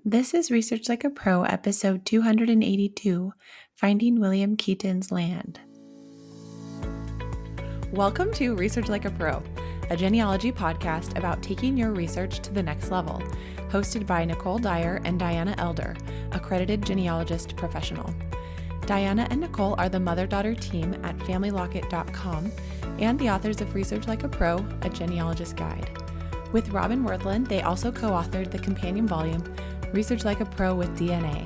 This is Research Like a Pro, episode 282, Finding William Keaton's Land. Welcome to Research Like a Pro, a genealogy podcast about taking your research to the next level, hosted by Nicole Dyer and Diana Elder, accredited genealogist professional. Diana and Nicole are the mother-daughter team at FamilyLocket.com and the authors of Research Like a Pro, a genealogist guide. With Robin Worthland, they also co-authored the companion volume, Research Like a Pro with DNA.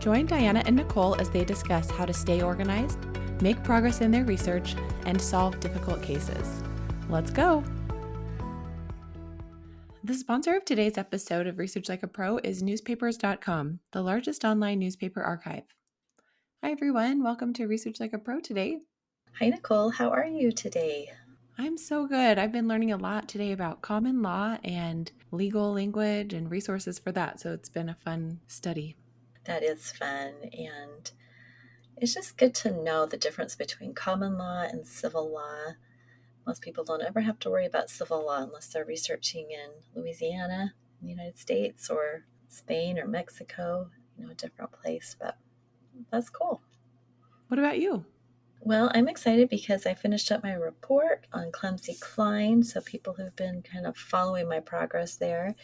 Join Diana and Nicole as they discuss how to stay organized, make progress in their research, and solve difficult cases. Let's go! The sponsor of today's episode of Research Like a Pro is newspapers.com, the largest online newspaper archive. Hi everyone, welcome to Research Like a Pro today. Hi Nicole, how are you today? I'm so good. I've been learning a lot today about common law and legal language and resources for that, so it's been a fun study. That is fun, and it's just good to know the difference between common law and civil law. Most people don't ever have to worry about civil law unless they're researching in Louisiana, in the United States, or Spain or Mexico, a different place, but that's cool. What about you? Well, I'm excited because I finished up my report on Clumsy Klein, so people who've been kind of following my progress there.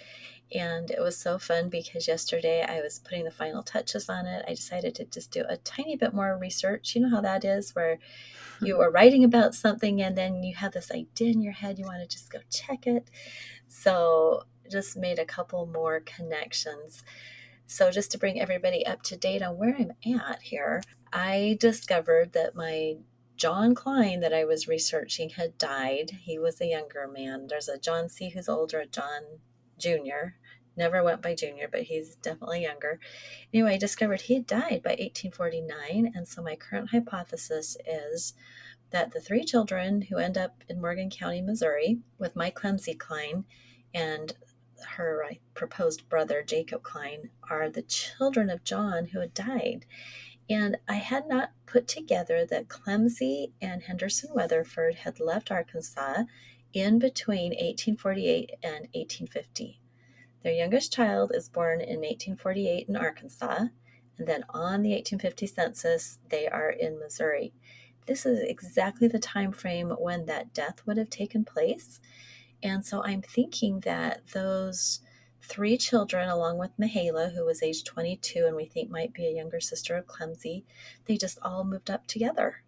And it was so fun because yesterday I was putting the final touches on it. I decided to just do a tiny bit more research. You know how that is, where you are writing about something and then you have this idea in your head, you want to just go check it. So just made a couple more connections. So just to bring everybody up to date on where I'm at here, I discovered that my John Klein that I was researching had died. He was a younger man. There's a John C. who's older, a John Jr. Never went by Junior, but he's definitely younger. Anyway, I discovered he had died by 1849, and so my current hypothesis is that the three children who end up in Morgan County, Missouri, with my Clumsy Klein and her proposed brother, Jacob Klein, are the children of John who had died. And I had not put together that Clumsy and Henderson Weatherford had left Arkansas in between 1848 and 1850. Their youngest child is born in 1848 in Arkansas, and then on the 1850 census, they are in Missouri. This is exactly the time frame when that death would have taken place. And so I'm thinking that those three children, along with Mihaela, who was age 22 and we think might be a younger sister of Clumsy, they just all moved up together.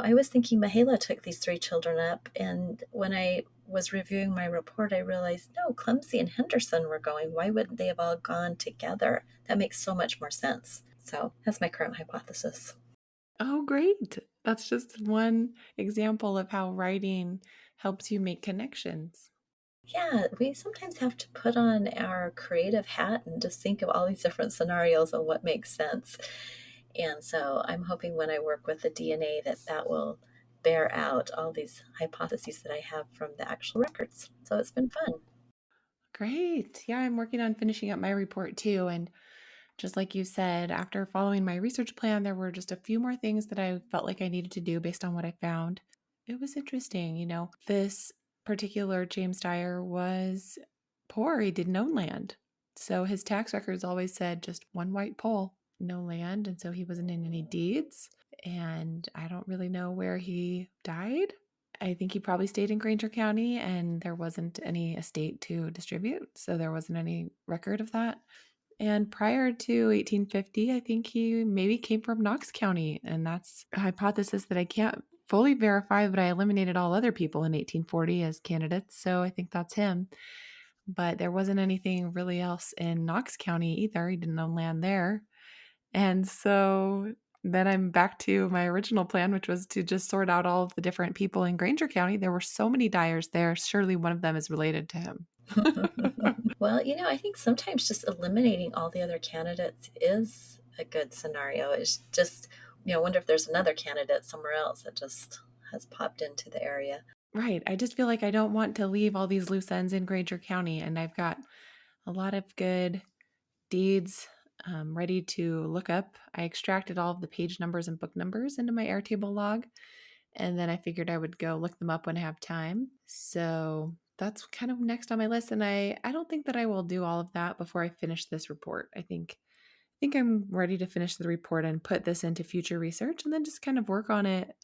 I was thinking Mihaela took these three children up, and when I was reviewing my report, I realized, no, Clumsy and Henderson were going. Why wouldn't they have all gone together? That makes so much more sense. So that's my current hypothesis. Oh, great. That's just one example of how writing helps you make connections. Yeah, we sometimes have to put on our creative hat and just think of all these different scenarios of what makes sense. And so I'm hoping when I work with the DNA that will bear out all these hypotheses that I have from the actual records. So it's been fun. Great. Yeah, I'm working on finishing up my report too. And just like you said, after following my research plan, there were just a few more things that I felt like I needed to do based on what I found. It was interesting, this particular James Dyer was poor. He didn't own land. So his tax records always said just one white pole, no land. And so he wasn't in any deeds. And I don't really know where he died. I think he probably stayed in Granger County and there wasn't any estate to distribute. So there wasn't any record of that. And prior to 1850, I think he maybe came from Knox County. And that's a hypothesis that I can't fully verify, but I eliminated all other people in 1840 as candidates. So I think that's him. But there wasn't anything really else in Knox County either. He didn't own land there. And so then I'm back to my original plan, which was to just sort out all of the different people in Granger County. There were so many Dyers there. Surely one of them is related to him. Well, I think sometimes just eliminating all the other candidates is a good scenario. It's just, I wonder if there's another candidate somewhere else that just has popped into the area. Right. I just feel like I don't want to leave all these loose ends in Granger County. And I've got a lot of good deeds ready to look up. I extracted all of the page numbers and book numbers into my Airtable log. And then I figured I would go look them up when I have time. So that's kind of next on my list, and I don't think that I will do all of that before I finish this report. I think I'm ready to finish the report and put this into future research and then just kind of work on it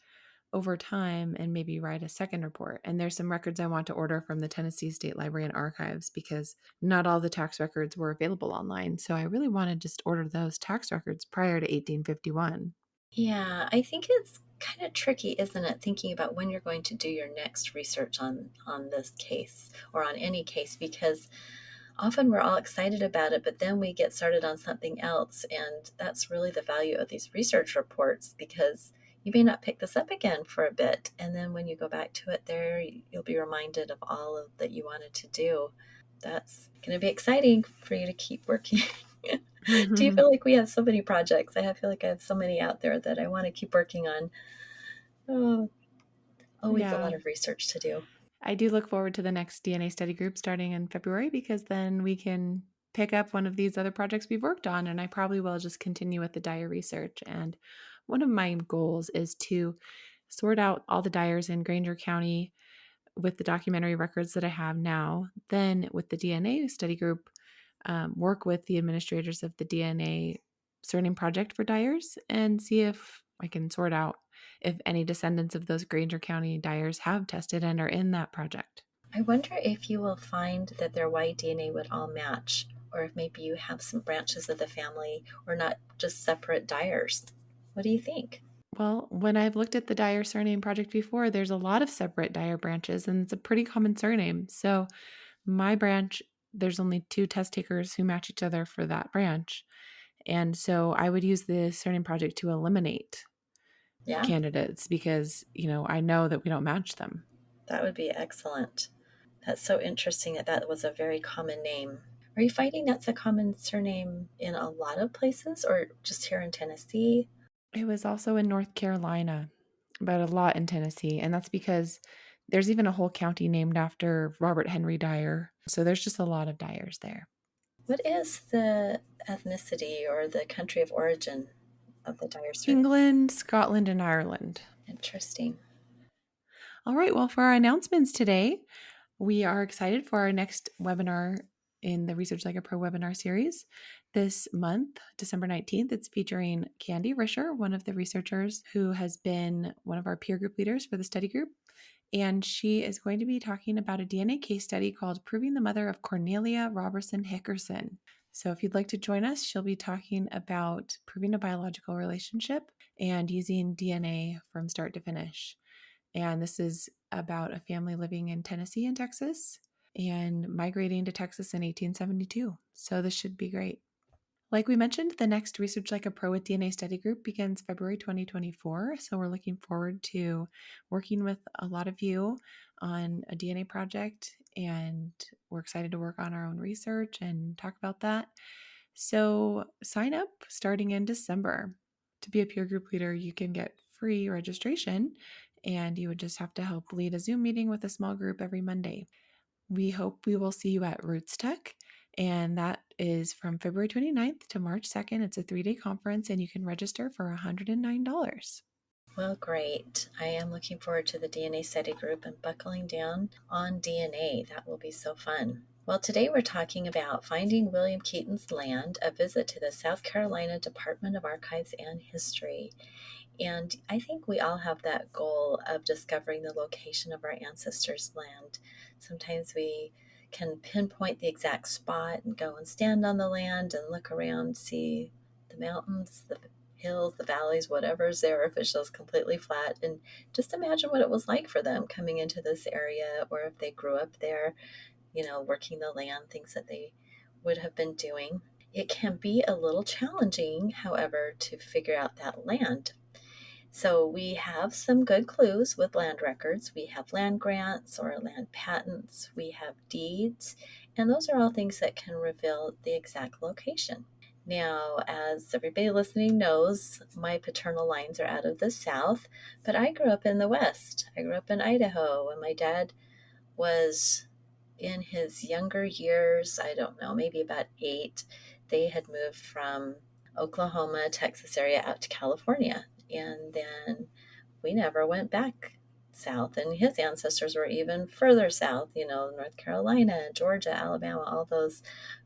over time and maybe write a second report. And there's some records I want to order from the Tennessee State Library and Archives because not all the tax records were available online. So I really want to just order those tax records prior to 1851. Yeah, I think it's kind of tricky, isn't it, thinking about when you're going to do your next research on this case or on any case, because often we're all excited about it, but then we get started on something else, and that's really the value of these research reports because you may not pick this up again for a bit, and then when you go back to it there, you'll be reminded of all of that you wanted to do. That's going to be exciting for you to keep working. Do you feel like we have so many projects? Feel like I have so many out there that I want to keep working on. Oh, always a Yeah. lot of research to do. I do look forward to the next DNA study group starting in February because then we can pick up one of these other projects we've worked on. And I probably will just continue with the Dyer research. And one of my goals is to sort out all the Dyers in Granger County with the documentary records that I have now. Then, with the DNA study group, work with the administrators of the DNA surname project for Dyers and see if I can sort out if any descendants of those Granger County Dyers have tested and are in that project. I wonder if you will find that their Y DNA would all match, or if maybe you have some branches of the family, or not just separate Dyers. What do you think? Well, when I've looked at the Dyer surname project before, there's a lot of separate Dyer branches, and it's a pretty common surname. So, my branch, there's only two test takers who match each other for that branch. And so I would use the surname project to eliminate Yeah, candidates because, I know that we don't match them. that would be excellent. That's so interesting that that was a very common name. Are you finding that's a common surname in a lot of places, or just here in Tennessee? It was also in North Carolina, but a lot in Tennessee. And that's because there's even a whole county named after Robert Henry Dyer. So there's just a lot of Dyers there. What is the ethnicity or the country of origin of the Dyer surname? England, Scotland, and Ireland. Interesting. All right. Well, for our announcements today, we are excited for our next webinar in the Research Like a Pro webinar series. This month, December 19th, it's featuring Candy Risher, one of the researchers who has been one of our peer group leaders for the study group. And she is going to be talking about a DNA case study called Proving the Mother of Cornelia Robertson Hickerson. So if you'd like to join us, she'll be talking about proving a biological relationship and using DNA from start to finish. And this is about a family living in Tennessee and Texas and migrating to Texas in 1872. So this should be great. Like we mentioned, the next Research Like a Pro with DNA study group begins February 2024. So we're looking forward to working with a lot of you on a DNA project. And we're excited to work on our own research and talk about that. So sign up starting in December. To be a peer group leader, you can get free registration and you would just have to help lead a Zoom meeting with a small group every Monday. We hope we will see you at Roots Tech, and that is from February 29th to March 2nd. It's a 3-day conference, and you can register for $109. Well, great. I am looking forward to the DNA study group and buckling down on DNA. That will be so fun. Well, today we're talking about Finding William Keaton's Land, a visit to the South Carolina Department of Archives and History. And I think we all have that goal of discovering the location of our ancestors' land. Sometimes we can pinpoint the exact spot and go and stand on the land and look around, see the mountains, the hills, the valleys, whatever's there, if it's just completely flat, and just imagine what it was like for them coming into this area, or if they grew up there, working the land, things that they would have been doing. It can be a little challenging, however, to figure out that land. So we have some good clues with land records. We have land grants or land patents. We have deeds, and those are all things that can reveal the exact location. Now, as everybody listening knows, my paternal lines are out of the South, but I grew up in the West. I grew up in Idaho, and my dad was in his younger years, I don't know, maybe about 8. They had moved from Oklahoma, Texas area out to California. And then we never went back south, and his ancestors were even further south, North Carolina, Georgia, Alabama, all those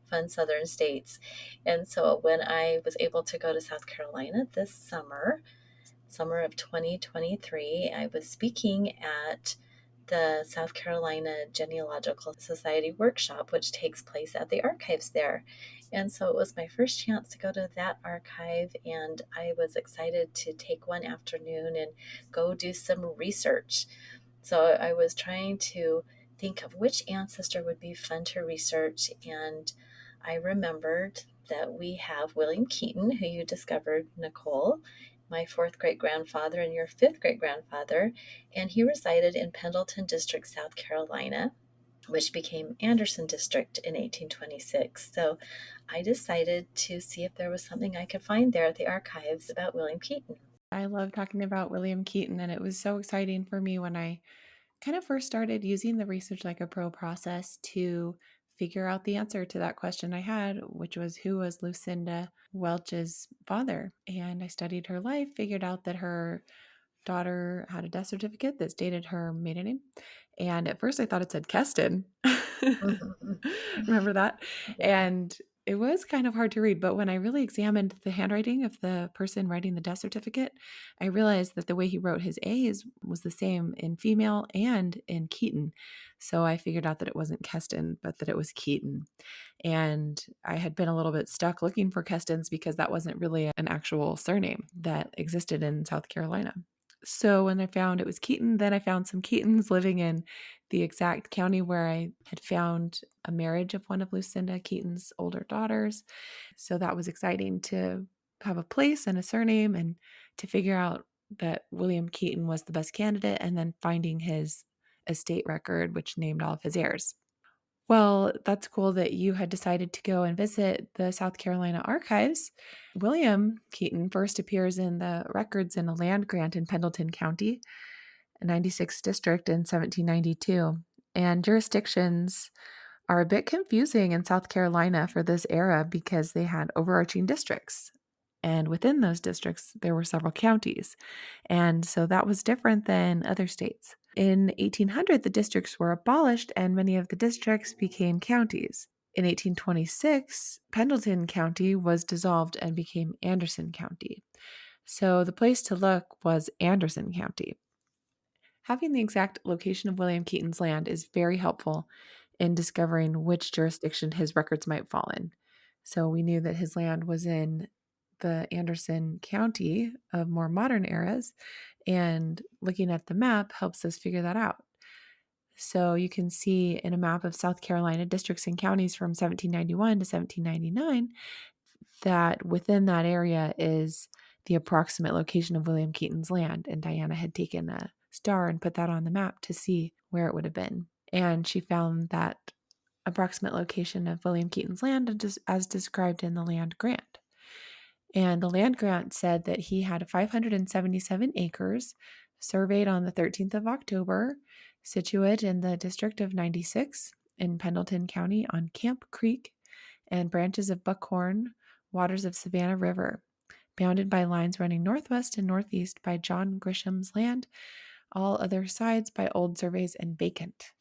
fun southern states. And so when I was able to go to South Carolina this summer of 2023, I was speaking at the South Carolina Genealogical Society workshop, which takes place at the archives there. And so it was my first chance to go to that archive, and I was excited to take one afternoon and go do some research. So I was trying to think of which ancestor would be fun to research, and I remembered that we have William Keaton, who you discovered, Nicole, my fourth great grandfather and your fifth great grandfather, and he resided in Pendleton District, South Carolina, which became Anderson District in 1826. So I decided to see if there was something I could find there at the archives about William Keaton. I love talking about William Keaton, and it was so exciting for me when I kind of first started using the Research Like a Pro process to figure out the answer to that question I had, which was who was Lucinda Welch's father? And I studied her life, figured out that her daughter had a death certificate that stated her maiden name. And at first I thought it said Keston. Mhm. Remember that? Yeah. And it was kind of hard to read, but when I really examined the handwriting of the person writing the death certificate, I realized that the way he wrote his A's was the same in female and in Keaton. So I figured out that it wasn't Keston, but that it was Keaton. And I had been a little bit stuck looking for Kestons because that wasn't really an actual surname that existed in South Carolina. So when I found it was Keaton, then I found some Keatons living in the exact county where I had found a marriage of one of Lucinda Keaton's older daughters. So that was exciting to have a place and a surname and to figure out that William Keaton was the best candidate and then finding his estate record, which named all of his heirs. Well, that's cool that you had decided to go and visit the South Carolina archives. William Keaton first appears in the records in a land grant in Pendleton County, 96th district in 1792. And jurisdictions are a bit confusing in South Carolina for this era because they had overarching districts. And within those districts, there were several counties. And so that was different than other states. In 1800, the districts were abolished and many of the districts became counties. In 1826, Pendleton County was dissolved and became Anderson County. So the place to look was Anderson County. Having the exact location of William Keaton's land is very helpful in discovering which jurisdiction his records might fall in. So we knew that his land was in the Anderson County of more modern eras, and looking at the map helps us figure that out. So you can see in a map of South Carolina districts and counties from 1791 to 1799 that within that area is the approximate location of William Keaton's land. And Diana had taken a star and put that on the map to see where it would have been. And she found that approximate location of William Keaton's land as described in the land grant. And the land grant said that he had 577 acres surveyed on the 13th of October, situate in the district of 96 in Pendleton County on Camp Creek and branches of Buckhorn, waters of Savannah River, bounded by lines running northwest and northeast by John Grisham's land, all other sides by old surveys and vacant.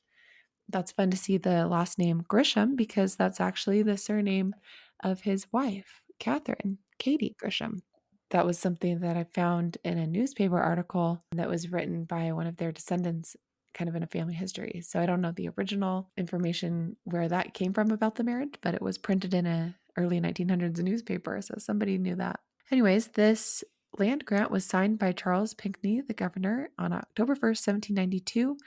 That's fun to see the last name Grisham because that's actually the surname of his wife, Catherine, Katie Grisham. That was something that I found in a newspaper article that was written by one of their descendants, kind of in a family history. So I don't know the original information where that came from about the marriage, but it was printed in a early 1900s newspaper, so somebody knew that. Anyways, this land grant was signed by Charles Pinckney, the governor, on October 1st, 1792,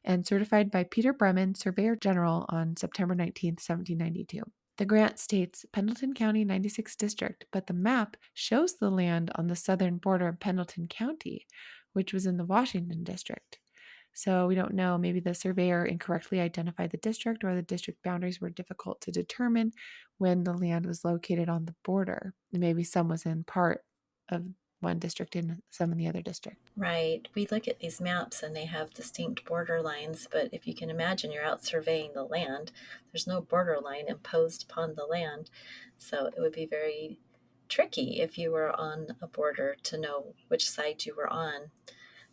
and certified by Peter Bremen, Surveyor General, on September 19th, 1792. The grant states Pendleton County 96th District, but the map shows the land on the southern border of Pendleton County, which was in the Washington District. So we don't know, maybe the surveyor incorrectly identified the district or the district boundaries were difficult to determine when the land was located on the border. Maybe some was in part of one district and some in the other district. Right. We look at these maps and they have distinct border lines, but if you can imagine you're out surveying the land, there's no border line imposed upon the land. So it would be very tricky if you were on a border to know which side you were on.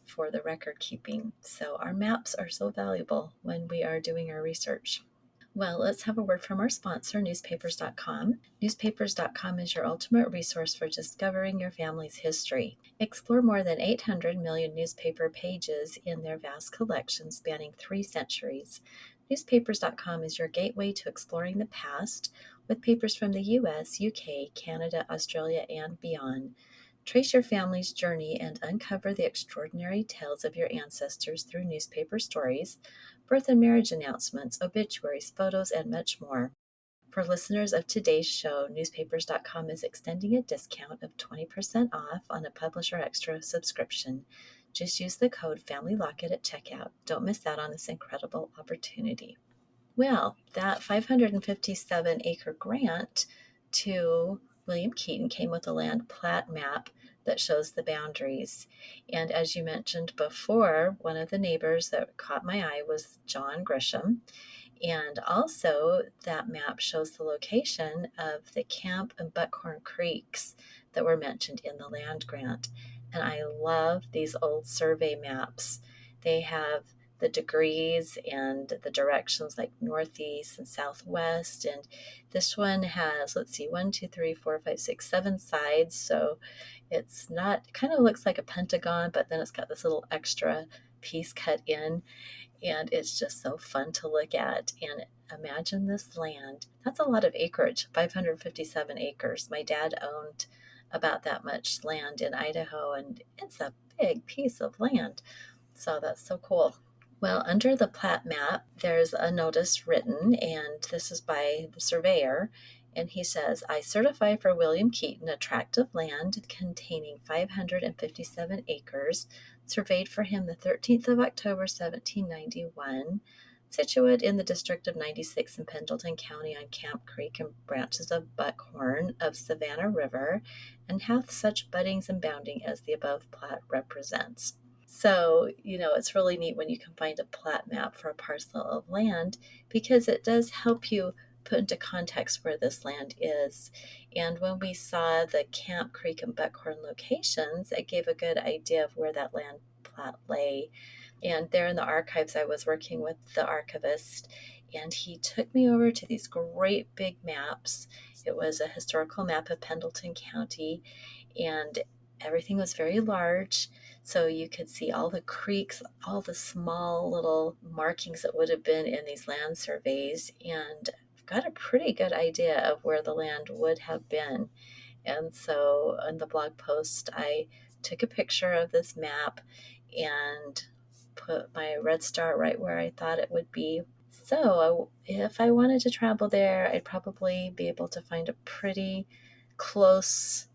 for the record keeping. So our maps are so valuable when we are doing our research. Well, let's have a word from our sponsor, newspapers.com. Newspapers.com is your ultimate resource for discovering your family's history. Explore more than 800 million newspaper pages in their vast collection spanning 3 centuries. Newspapers.com is your gateway to exploring the past with papers from the US, UK, Canada, Australia, and beyond. Trace your family's journey and uncover the extraordinary tales of your ancestors through newspaper stories, birth and marriage announcements, obituaries, photos, and much more. For listeners of today's show, newspapers.com is extending a discount of 20% off on a Publisher Extra subscription. Just use the code FamilyLocket at checkout. Don't miss out on this incredible opportunity. Well, that 557-acre grant to William Keaton came with a land plat map that shows the boundaries. And as you mentioned before, one of the neighbors that caught my eye was John Grisham. And also, that map shows the location of the Camp and Buckhorn Creeks that were mentioned in the land grant. And I love these old survey maps. They have the degrees and the directions like northeast and southwest. And this one has, let's see, 1, 2, 3, 4, 5, 6, 7 sides. So it's not, it kind of looks like a pentagon, but then it's got this little extra piece cut in, and it's just so fun to look at. And imagine this land. That's a lot of acreage, 557 acres. My dad owned about that much land in Idaho, and it's a big piece of land. So that's so cool. Well, under the plat map, there's a notice written, and this is by the surveyor. And he says, I certify for William Keaton a tract of land containing 557 acres, surveyed for him the 13th of October, 1791, situate in the district of 96 in Pendleton County on Camp Creek and branches of Buckhorn of Savannah River, and hath such buddings and bounding as the above plat represents. So, it's really neat when you can find a plat map for a parcel of land, because it does help you put into context where this land is. And when we saw the Camp Creek and Buckhorn locations, it gave a good idea of where that land plat lay. And there in the archives, I was working with the archivist, and he took me over to these great big maps. It was a historical map of Pendleton County, and everything was very large. So you could see all the creeks, all the small little markings that would have been in these land surveys, and I've got a pretty good idea of where the land would have been. And so on the blog post, I took a picture of this map and put my red star right where I thought it would be. So if I wanted to travel there, I'd probably be able to find a pretty close,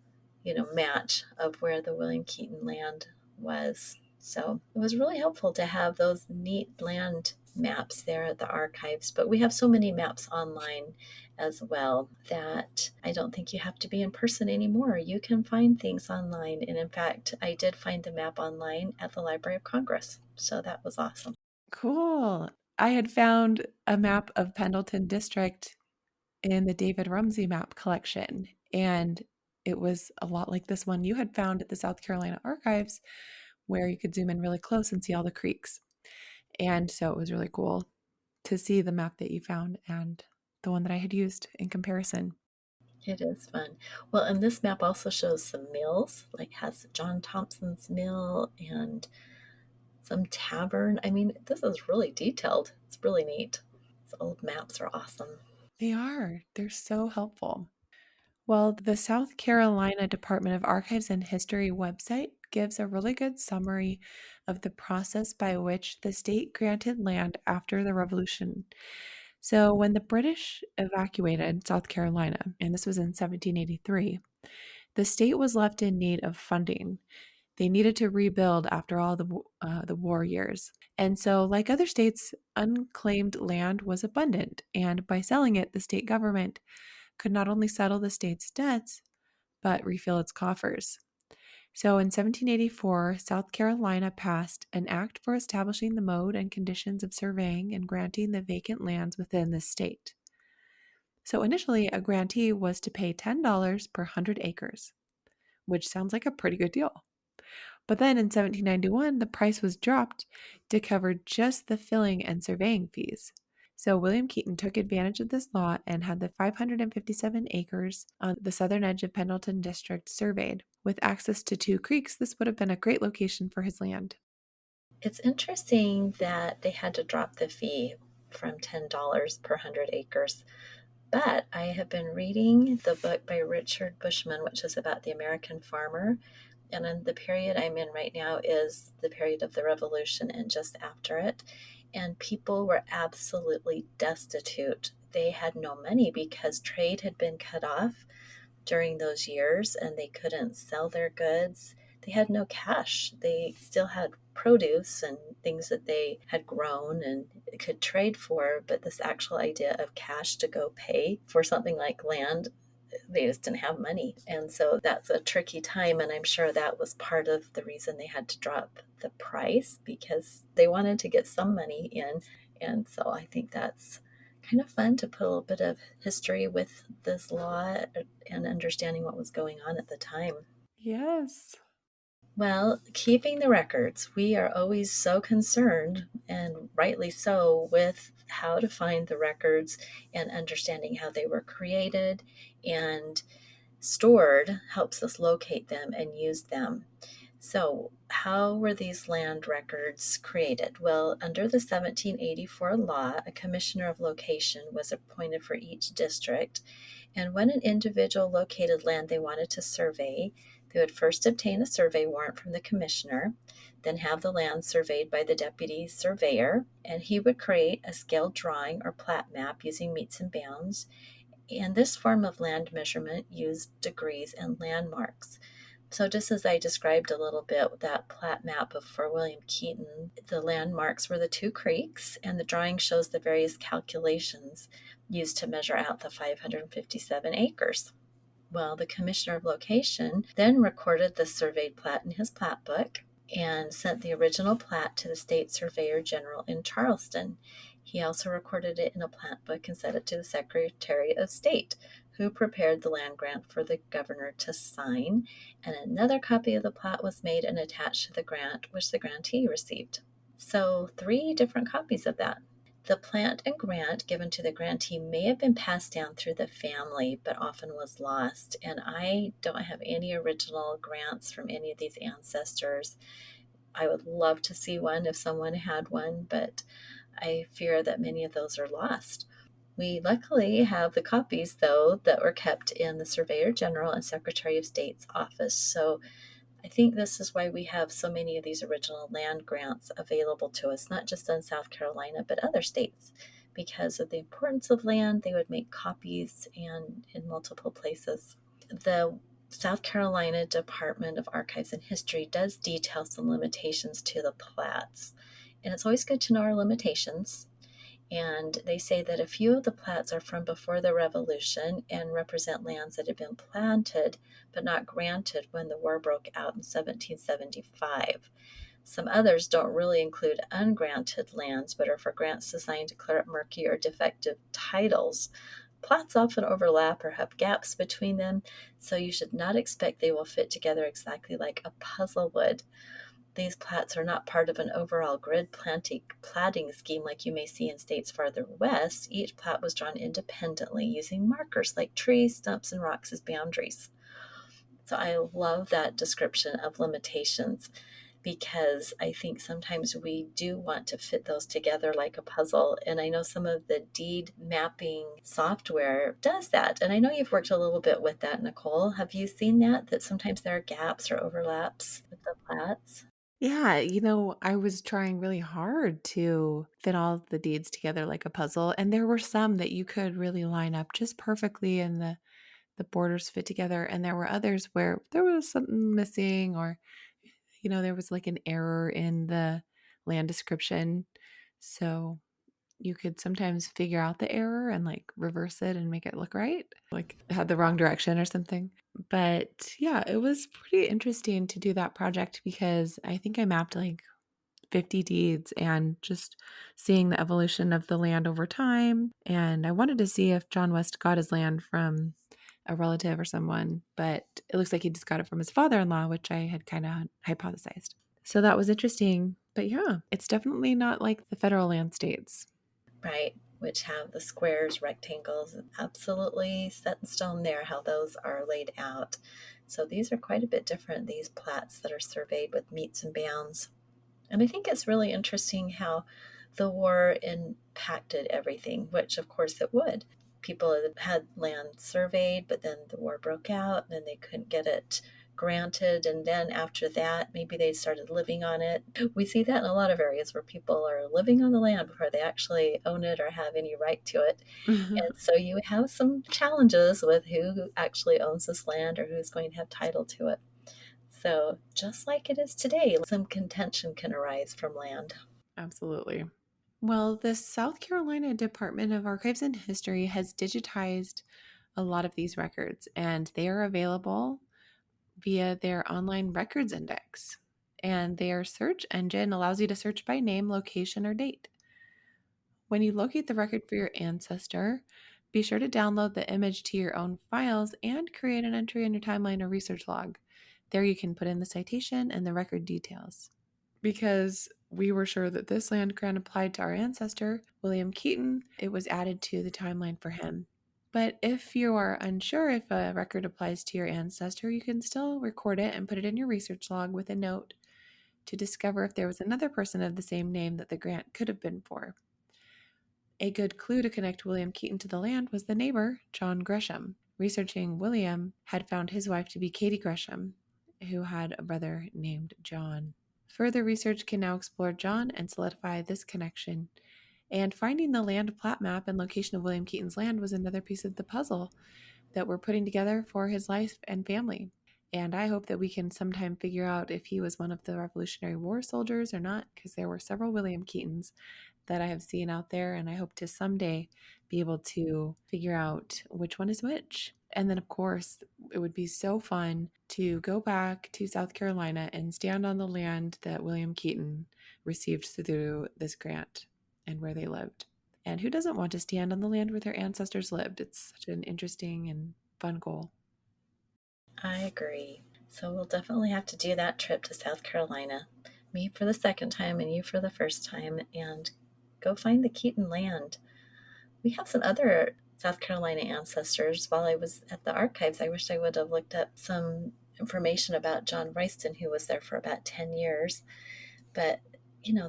match of where the William Keaton land was. So it was really helpful to have those neat land maps there at the archives. But we have so many maps online as well that I don't think you have to be in person anymore. You can find things online. And in fact, I did find the map online at the Library of Congress. So that was awesome. Cool. I had found a map of Pendleton District in the David Rumsey map collection, and it was a lot like this one you had found at the South Carolina archives, where you could zoom in really close and see all the creeks. And so it was really cool to see the map that you found and the one that I had used in comparison. It is fun. Well, and this map also shows some mills, like has John Thompson's mill and some tavern. I mean, this is really detailed. It's really neat. These old maps are awesome. They are. They're so helpful. Well, the South Carolina Department of Archives and History website gives a really good summary of the process by which the state granted land after the Revolution. So, when the British evacuated South Carolina, and this was in 1783, the state was left in need of funding. They needed to rebuild after all the war years. And so, like other states, unclaimed land was abundant. And by selling it, the state government could not only settle the state's debts, but refill its coffers. So in 1784, South Carolina passed an act for establishing the mode and conditions of surveying and granting the vacant lands within the state. So initially, a grantee was to pay $10 per 100 acres, which sounds like a pretty good deal. But then in 1791, the price was dropped to cover just the filling and surveying fees. So William Keaton took advantage of this law and had the 557 acres on the southern edge of Pendleton District surveyed. With access to two creeks, this would have been a great location for his land. It's interesting that they had to drop the fee from $10 per 100 acres. But I have been reading the book by Richard Bushman, which is about the American farmer. And in the period I'm in right now is the period of the Revolution and just after it. And people were absolutely destitute. They had no money because trade had been cut off during those years and they couldn't sell their goods. They had no cash. They still had produce and things that they had grown and could trade for, but this actual idea of cash to go pay for something like land, they just didn't have money. And so that's a tricky time. And I'm sure that was part of the reason they had to drop the price because they wanted to get some money in. And so I think that's kind of fun to put a little bit of history with this law and understanding what was going on at the time. Yes. Well, keeping the records, we are always so concerned, and rightly so, with how to find the records and understanding how they were created and stored helps us locate them and use them. So, how were these land records created? Well, under the 1784 law, a commissioner of location was appointed for each district. And when an individual located land they wanted to survey, they would first obtain a survey warrant from the commissioner, then have the land surveyed by the deputy surveyor, and he would create a scale drawing or plat map using metes and bounds. And this form of land measurement used degrees and landmarks. So just as I described a little bit with that plat map for William Keaton, the landmarks were the two creeks, and the drawing shows the various calculations used to measure out the 557 acres. Well, the commissioner of location then recorded the surveyed plat in his plat book and sent the original plat to the state surveyor general in Charleston. He also recorded it in a plat book and sent it to the Secretary of State, who prepared the land grant for the governor to sign, and another copy of the plat was made and attached to the grant, which the grantee received. So, three different copies of that. The plat and grant given to the grantee may have been passed down through the family, but often was lost. And I don't have any original grants from any of these ancestors. I would love to see one if someone had one, but I fear that many of those are lost. We luckily have the copies, though, that were kept in the Surveyor General and Secretary of State's office. So I think this is why we have so many of these original land grants available to us, not just in South Carolina, but other states. Because of the importance of land, they would make copies and in multiple places. The South Carolina Department of Archives and History does detail some limitations to the plats. And it's always good to know our limitations. And they say that a few of the plats are from before the Revolution and represent lands that had been planted but not granted when the war broke out in 1775. Some others don't really include ungranted lands but are for grants designed to clear up murky or defective titles. Plats often overlap or have gaps between them, so you should not expect they will fit together exactly like a puzzle would. These plats are not part of an overall grid platting scheme like you may see in states farther west. Each plat was drawn independently using markers like trees, stumps, and rocks as boundaries. So I love that description of limitations because I think sometimes we do want to fit those together like a puzzle. And I know some of the deed mapping software does that. And I know you've worked a little bit with that, Nicole. Have you seen that? That sometimes there are gaps or overlaps with the plats? Yeah, I was trying really hard to fit all the deeds together like a puzzle, and there were some that you could really line up just perfectly and the borders fit together, and there were others where there was something missing or there was like an error in the land description. So you could sometimes figure out the error and like reverse it and make it look right, like it had the wrong direction or something. But yeah, it was pretty interesting to do that project because I think I mapped like 50 deeds and just seeing the evolution of the land over time. And I wanted to see if John West got his land from a relative or someone, but it looks like he just got it from his father-in-law, which I had kind of hypothesized. So that was interesting. But yeah, it's definitely not like the federal land states. Right, which have the squares, rectangles, absolutely set in stone there how those are laid out. So these are quite a bit different, these plats that are surveyed with meets and bounds. And I think it's really interesting how the war impacted everything, which of course it would. People had land surveyed, but then the war broke out, and then they couldn't get it granted. And then after that, maybe they started living on it. We see that in a lot of areas where people are living on the land before they actually own it or have any right to it. And so you have some challenges with who actually owns this land or who's going to have title to it. So, just like it is today, some contention can arise from land. Absolutely. Well, the South Carolina Department of Archives and History has digitized a lot of these records, and they are available via their online records index. And their search engine allows you to search by name, location, or date. When you locate the record for your ancestor, be sure to download the image to your own files and create an entry in your timeline or research log. There you can put in the citation and the record details. Because we were sure that this land grant applied to our ancestor, William Keaton, it was added to the timeline for him. But if you are unsure if a record applies to your ancestor, you can still record it and put it in your research log with a note to discover if there was another person of the same name that the grant could have been for. A good clue to connect William Keaton to the land was the neighbor, John Gresham. Researching William had found his wife to be Katie Gresham, who had a brother named John. Further research can now explore John and solidify this connection. And finding the land plat map and location of William Keaton's land was another piece of the puzzle that we're putting together for his life and family. And I hope that we can sometime figure out if he was one of the Revolutionary War soldiers or not, because there were several William Keatons that I have seen out there, and I hope to someday be able to figure out which one is which. And then, of course, it would be so fun to go back to South Carolina and stand on the land that William Keaton received through this grant and where they lived. And who doesn't want to stand on the land where their ancestors lived? It's such an interesting and fun goal. I agree. So, we'll definitely have to do that trip to South Carolina. Me for the second time, and you for the first time, and go find the Keaton land. We have some other South Carolina ancestors. While I was at the archives, I wish I would have looked up some information about John Royston, who was there for about 10 years. But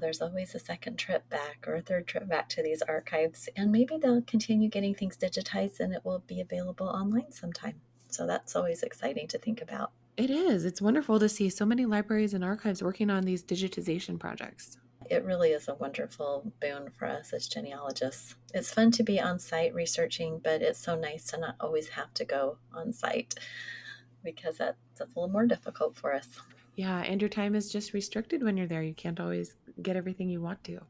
there's always a second trip back or a third trip back to these archives, and maybe they'll continue getting things digitized and it will be available online sometime. So that's always exciting to think about. It is. It's wonderful to see so many libraries and archives working on these digitization projects. It really is a wonderful boon for us as genealogists. It's fun to be on site researching, but it's so nice to not always have to go on site because that's a little more difficult for us. Yeah, and your time is just restricted when you're there. You can't always get everything you want to.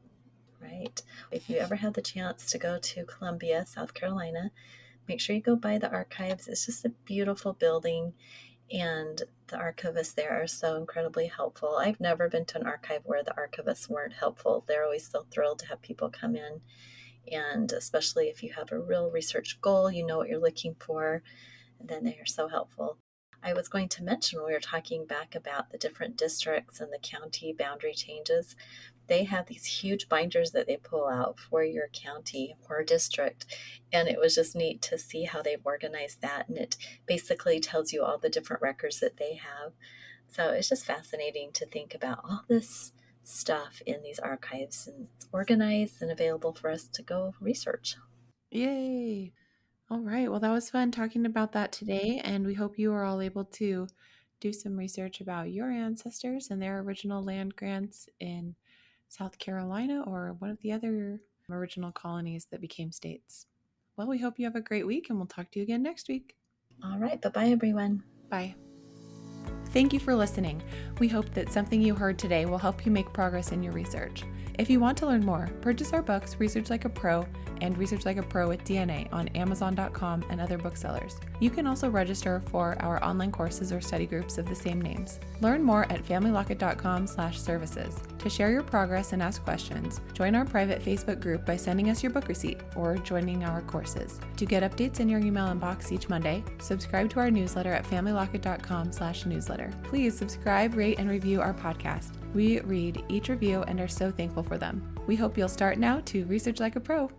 Right. If you ever have the chance to go to Columbia, South Carolina, make sure you go by the archives. It's just a beautiful building, and the archivists there are so incredibly helpful. I've never been to an archive where the archivists weren't helpful. They're always so thrilled to have people come in, and especially if you have a real research goal, you know what you're looking for, and then they are so helpful. I was going to mention when we were talking back about the different districts and the county boundary changes, they have these huge binders that they pull out for your county or district. And it was just neat to see how they've organized that. And it basically tells you all the different records that they have. So it's just fascinating to think about all this stuff in these archives, and it's organized and available for us to go research. Yay! All right. Well, that was fun talking about that today. And we hope you are all able to do some research about your ancestors and their original land grants in South Carolina or one of the other original colonies that became states. Well, we hope you have a great week and we'll talk to you again next week. All right. Bye-bye, everyone. Bye. Thank you for listening. We hope that something you heard today will help you make progress in your research. If you want to learn more, purchase our books Research Like a Pro and Research Like a Pro with DNA on Amazon.com and other booksellers. You can also register for our online courses or study groups of the same names. Learn more at familylocket.com/services. To share your progress and ask questions, join our private Facebook group by sending us your book receipt or joining our courses. To get updates in your email inbox each Monday, subscribe to our newsletter at familylocket.com/newsletter. Please subscribe, rate, and review our podcast. We read each review and are so thankful for them. We hope you'll start now to research like a pro.